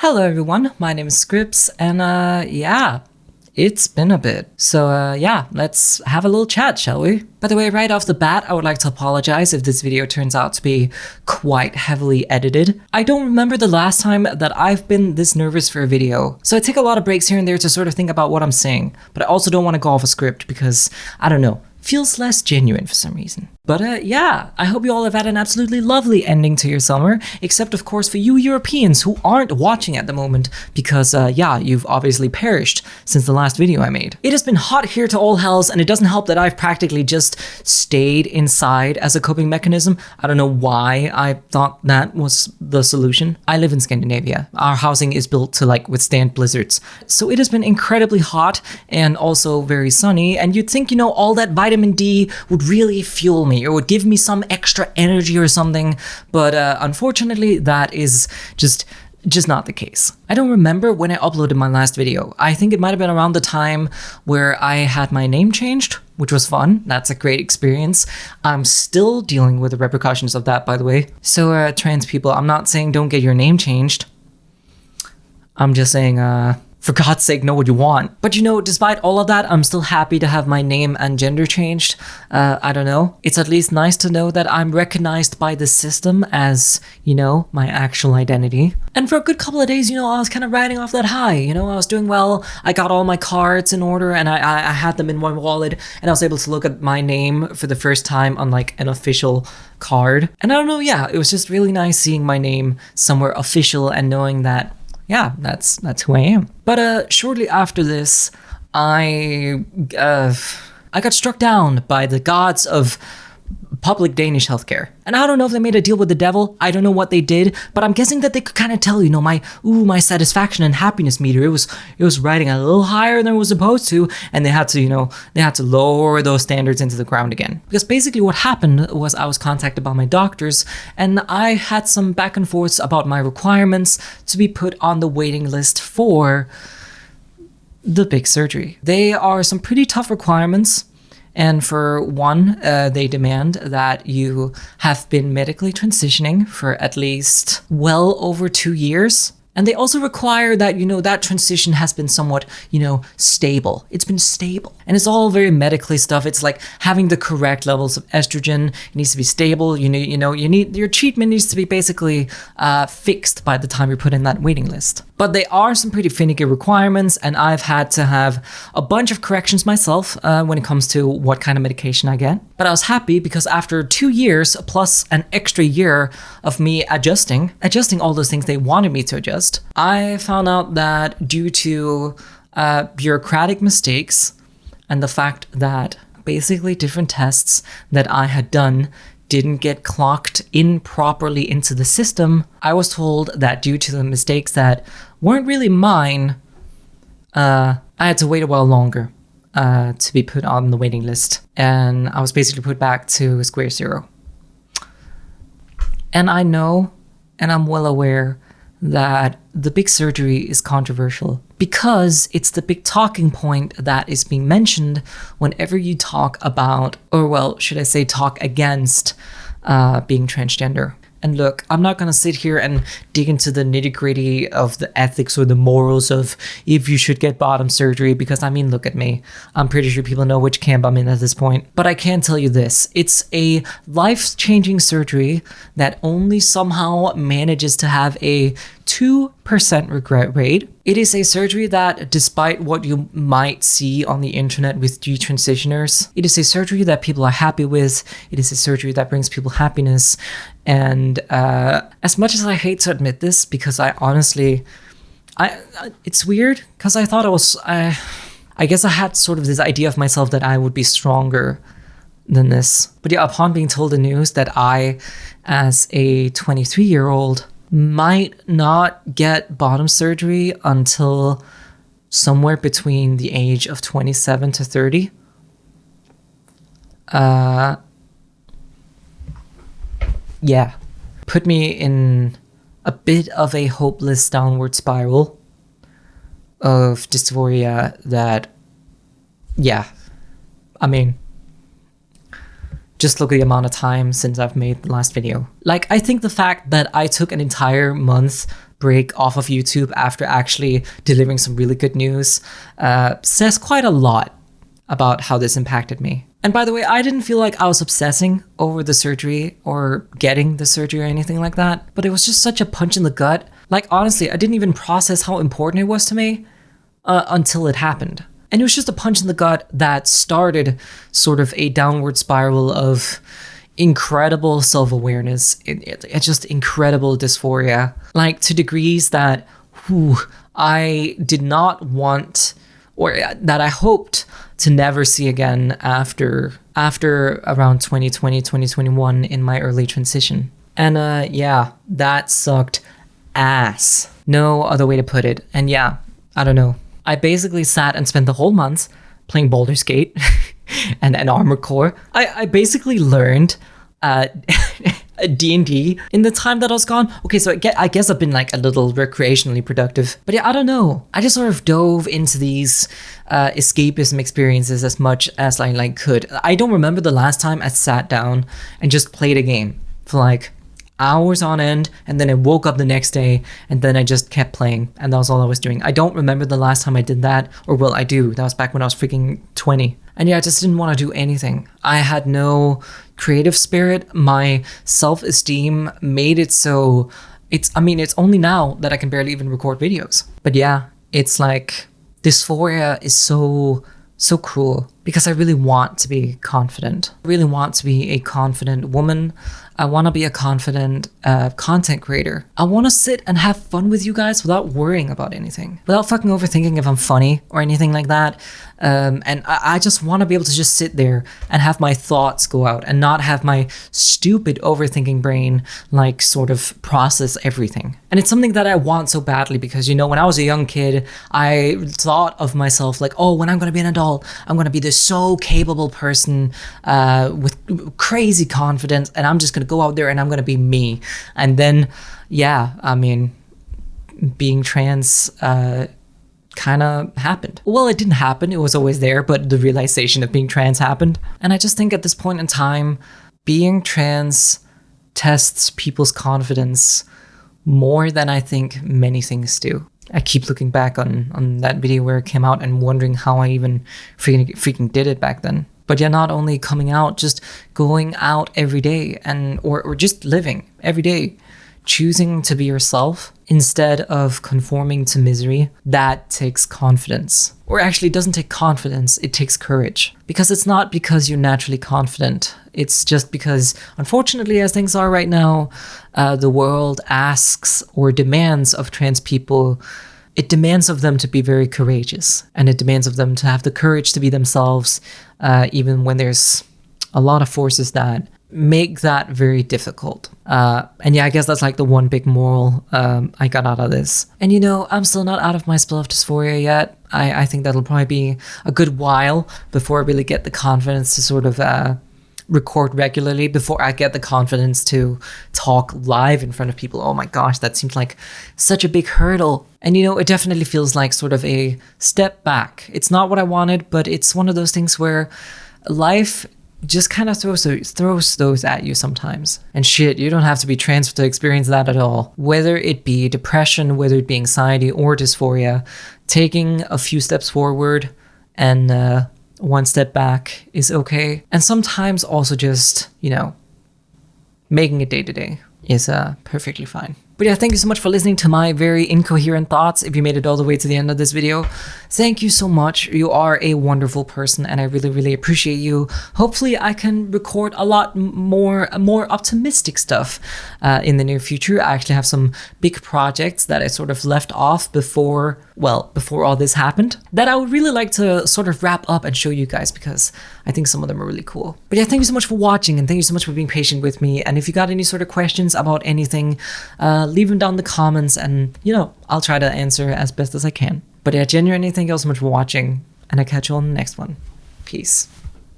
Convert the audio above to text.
Hello everyone, my name is Scribbs, and yeah, it's been a bit. So yeah, let's have a little chat, shall we? By the way, right off the bat, I would like to apologize if this video turns out to be quite heavily edited. I don't remember the last time that I've been this nervous for a video, so I take a lot of breaks here and there to sort of think about what I'm saying, but I also don't want to go off a script because, I don't know, feels less genuine for some reason. But yeah, I hope you all have had an absolutely lovely ending to your summer, except of course for you Europeans who aren't watching at the moment, because yeah, you've obviously perished since the last video I made. It has been hot here to all hells, and it doesn't help that I've practically just stayed inside as a coping mechanism. I don't know why I thought that was the solution. I live in Scandinavia. Our housing is built to like withstand blizzards. So it has been incredibly hot and also very sunny, and you'd think, you know, all that vitamin D would really fuel me or would give me some extra energy or something, but unfortunately that is just not the case. I don't remember when I uploaded my last video. I think it might have been around the time where I had my name changed, which was fun. That's a great experience. I'm still dealing with the repercussions of that, by the way. So trans people, I'm not saying don't get your name changed. I'm just saying for God's sake, know what you want. But you know, despite all of that, I'm still happy to have my name and gender changed. I don't know. It's at least nice to know that I'm recognized by the system as, you know, my actual identity. And for a good couple of days, you know, I was kind of riding off that high. You know, I was doing well. I got all my cards in order and I had them in my wallet, and I was able to look at my name for the first time on like an official card. And I don't know, yeah, it was just really nice seeing my name somewhere official and knowing that, yeah, that's who I am. But shortly after this, I got struck down by the gods of public Danish healthcare. And I don't know if they made a deal with the devil. I don't know what they did, but I'm guessing that they could kind of tell, you know, my satisfaction and happiness meter, it was riding a little higher than it was supposed to, and they had to, you know, lower those standards into the ground again. Because basically what happened was I was contacted by my doctors, and I had some back and forths about my requirements to be put on the waiting list for the big surgery. They are some pretty tough requirements. And for one, they demand that you have been medically transitioning for at least well over 2 years. And they also require that, you know, that transition has been somewhat, you know, stable. It's been stable. And it's all very medically stuff. It's like having the correct levels of estrogen. It needs to be stable. You need your treatment needs to be basically fixed by the time you're put in that waiting list. But they are some pretty finicky requirements, and I've had to have a bunch of corrections myself when it comes to what kind of medication I get. But I was happy because after 2 years plus an extra year of me adjusting all those things they wanted me to adjust, I found out that due to bureaucratic mistakes and the fact that basically different tests that I had done didn't get clocked in properly into the system, I was told that due to the mistakes that weren't really mine, I had to wait a while longer to be put on the waiting list. And I was basically put back to square zero. And I know, and I'm well aware, that the big surgery is controversial because it's the big talking point that is being mentioned whenever you talk about, or well, should I say talk against being transgender. And look, I'm not going to sit here and dig into the nitty-gritty of the ethics or the morals of if you should get bottom surgery, because I mean, look at me. I'm pretty sure people know which camp I'm in at this point. But I can tell you this. It's a life-changing surgery that only somehow manages to have a 2% regret rate. It is a surgery that, despite what you might see on the internet with detransitioners, it is a surgery that people are happy with. It is a surgery that brings people happiness. And as much as I hate to admit this, because I honestly, it's weird, because I thought I guess I had sort of this idea of myself that I would be stronger than this. But yeah, upon being told the news that I, as a 23-year-old, might not get bottom surgery until somewhere between the age of 27 to 30. Yeah, put me in a bit of a hopeless downward spiral of dysphoria that, yeah, I mean, just look at the amount of time since I've made the last video. Like, I think the fact that I took an entire month break off of YouTube after actually delivering some really good news says quite a lot about how this impacted me. And by the way, I didn't feel like I was obsessing over the surgery or getting the surgery or anything like that, but it was just such a punch in the gut. Like, honestly, I didn't even process how important it was to me until it happened. And it was just a punch in the gut that started sort of a downward spiral of incredible self-awareness. It's just incredible dysphoria, like to degrees that I did not want, or that I hoped to never see again after around 2020, 2021 in my early transition. And yeah, that sucked ass. No other way to put it. And yeah, I don't know. I basically sat and spent the whole month playing Baldur's Gate and Armored Core. I basically learned D&D in the time that I was gone. Okay, so I guess I've been like a little recreationally productive. But yeah, I don't know. I just sort of dove into these escapism experiences as much as I like could. I don't remember the last time I sat down and just played a game for like hours on end, and then I woke up the next day and then I just kept playing, and that was all I was doing. I don't remember the last time I did that, or well, I do. That was back when I was freaking 20. And yeah, I just didn't want to do anything. I had no creative spirit. My self-esteem made it so it's only now that I can barely even record videos. But yeah, it's like dysphoria is so cruel because I really want to be confident. I really want to be a confident woman. I want to be a confident content creator. I want to sit and have fun with you guys without worrying about anything, without fucking overthinking if I'm funny or anything like that. And I just want to be able to just sit there and have my thoughts go out and not have my stupid overthinking brain like sort of process everything. And it's something that I want so badly because, you know, when I was a young kid, I thought of myself like, oh, when I'm going to be an adult, I'm going to be this so capable person with crazy confidence, and I'm just going to go out there and I'm going to be me. And then, yeah, I mean, being trans kind of happened. Well, it didn't happen. It was always there, but the realization of being trans happened. And I just think at this point in time, being trans tests people's confidence more than I think many things do. I keep looking back on that video where it came out and wondering how I even freaking did it back then. But yeah, not only coming out, just going out every day and or just living every day, choosing to be yourself instead of conforming to misery. That takes confidence. Or actually, it doesn't take confidence, it takes courage. Because it's not because you're naturally confident. It's just because, unfortunately, as things are right now, the world asks or demands of trans people, it demands of them to be very courageous. And it demands of them to have the courage to be themselves, even when there's a lot of forces that make that very difficult. And yeah, I guess that's like the one big moral I got out of this. And you know, I'm still not out of my spell of dysphoria yet. I think that'll probably be a good while before I really get the confidence to sort of record regularly, before I get the confidence to talk live in front of people. Oh my gosh, that seems like such a big hurdle. And you know, it definitely feels like sort of a step back. It's not what I wanted, but it's one of those things where life just kind of throws those at you sometimes. And shit, you don't have to be trans to experience that at all. Whether it be depression, whether it be anxiety or dysphoria, taking a few steps forward and one step back is okay. And sometimes also just, you know, making it day to day is perfectly fine. But yeah, thank you so much for listening to my very incoherent thoughts. If you made it all the way to the end of this video, thank you so much. You are a wonderful person and I really, really appreciate you. Hopefully I can record a lot more optimistic stuff in the near future. I actually have some big projects that I sort of left off before all this happened that I would really like to sort of wrap up and show you guys because I think some of them are really cool. But yeah, thank you so much for watching and thank you so much for being patient with me. And if you got any sort of questions about anything, leave them down in the comments and, you know, I'll try to answer as best as I can. But yeah, genuinely thank you all so much for watching and I'll catch you on the next one. Peace.